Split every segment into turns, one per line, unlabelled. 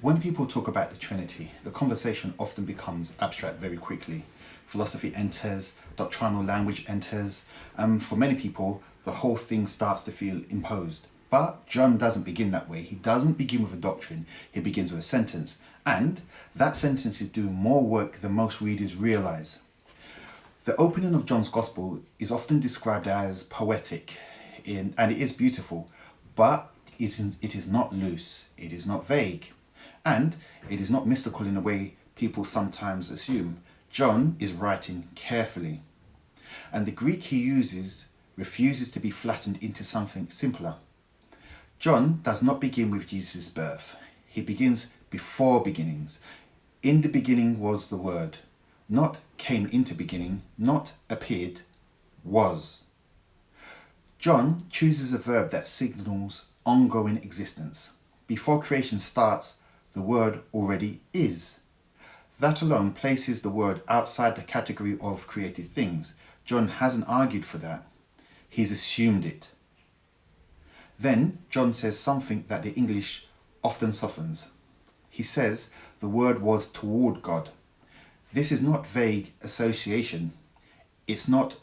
When people talk about the Trinity, the conversation often becomes abstract very quickly. Philosophy enters, doctrinal language enters, and for many people, the whole thing starts to feel imposed. But John doesn't begin that way. He doesn't begin with a doctrine, he begins with a sentence. And that sentence is doing more work than most readers realise. The opening of John's Gospel is often described as poetic, and it is beautiful, but it is not loose, it is not vague, and it is not mystical in the way people sometimes assume. John is writing carefully, and the Greek he uses refuses to be flattened into something simpler. John does not begin with Jesus' birth. He begins before beginnings. In the beginning was the Word. Not came into beginning, not appeared, was. John chooses a verb that signals ongoing existence. Before creation starts, the Word already is. That alone places the Word outside the category of created things. John hasn't argued for that. He's assumed it. Then John says something that the English often softens. He says the Word was toward God. This is not vague association. It's not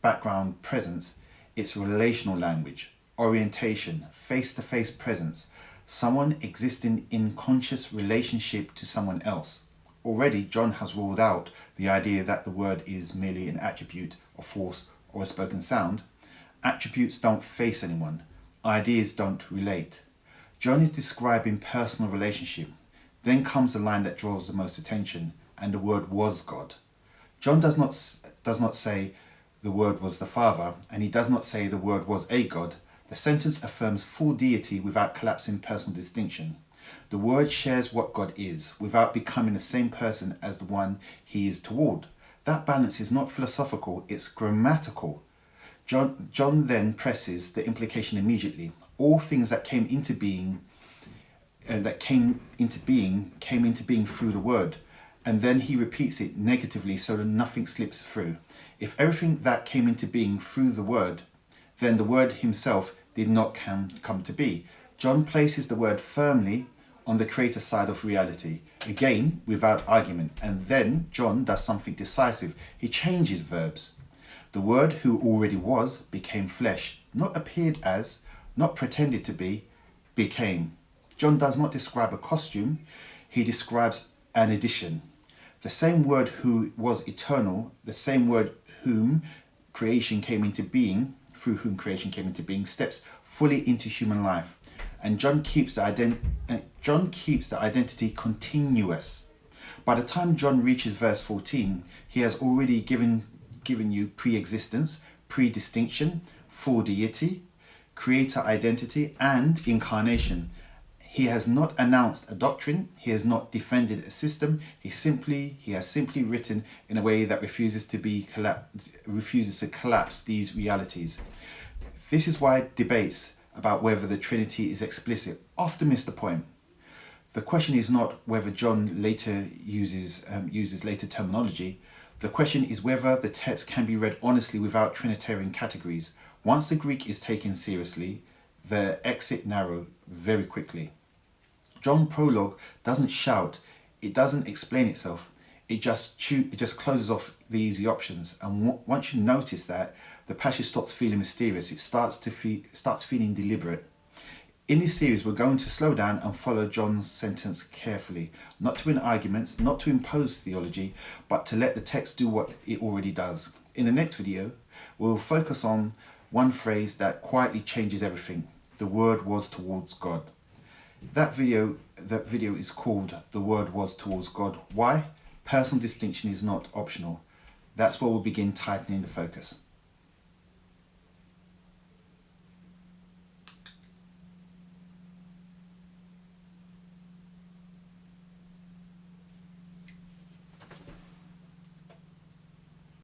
background presence. It's relational language, orientation, face-to-face presence, someone existing in conscious relationship to someone else. Already, John has ruled out the idea that the word is merely an attribute, a force, or a spoken sound. Attributes don't face anyone. Ideas don't relate. John is describing personal relationship. Then comes the line that draws the most attention, and the Word was God. John does not say the Word was the Father, and he does not say the Word was a God. The sentence affirms full deity without collapsing personal distinction. The Word shares what God is, without becoming the same person as the one he is toward. That balance is not philosophical, it's grammatical. John then presses the implication immediately. All things that came into being came into being through the Word. And then he repeats it negatively so that nothing slips through. If everything that came into being through the Word, then the Word himself did not come to be. John places the Word firmly on the creator side of reality, again without argument. And then John does something decisive. He changes verbs. The Word who already was became flesh, not appeared as, not pretended to be, became. John does not describe a costume, he describes an addition. The same Word who was eternal, the same Word through whom creation came into being, steps fully into human life. And John keeps the identity continuous. By the time John reaches verse 14, he has already given you pre-existence, pre-distinction, full deity, creator identity, and incarnation. He has not announced a doctrine, he has not defended a system, he has simply written in a way that refuses to collapse these realities. This is why debates about whether the Trinity is explicit often miss the point. The question is not whether John later uses later terminology. The question is whether the text can be read honestly without Trinitarian categories. Once the Greek is taken seriously, the exit narrow very quickly. John Prologue doesn't shout, it doesn't explain itself, it just closes off the easy options. And once you notice that, the passage stops feeling mysterious, it starts feeling deliberate. In this series, we're going to slow down and follow John's sentence carefully, not to win arguments, not to impose theology, but to let the text do what it already does. In the next video, we'll focus on one phrase that quietly changes everything. The Word was towards God. That video is called The Word Was Towards God. Why? Personal distinction is not optional. That's where we'll begin tightening the focus.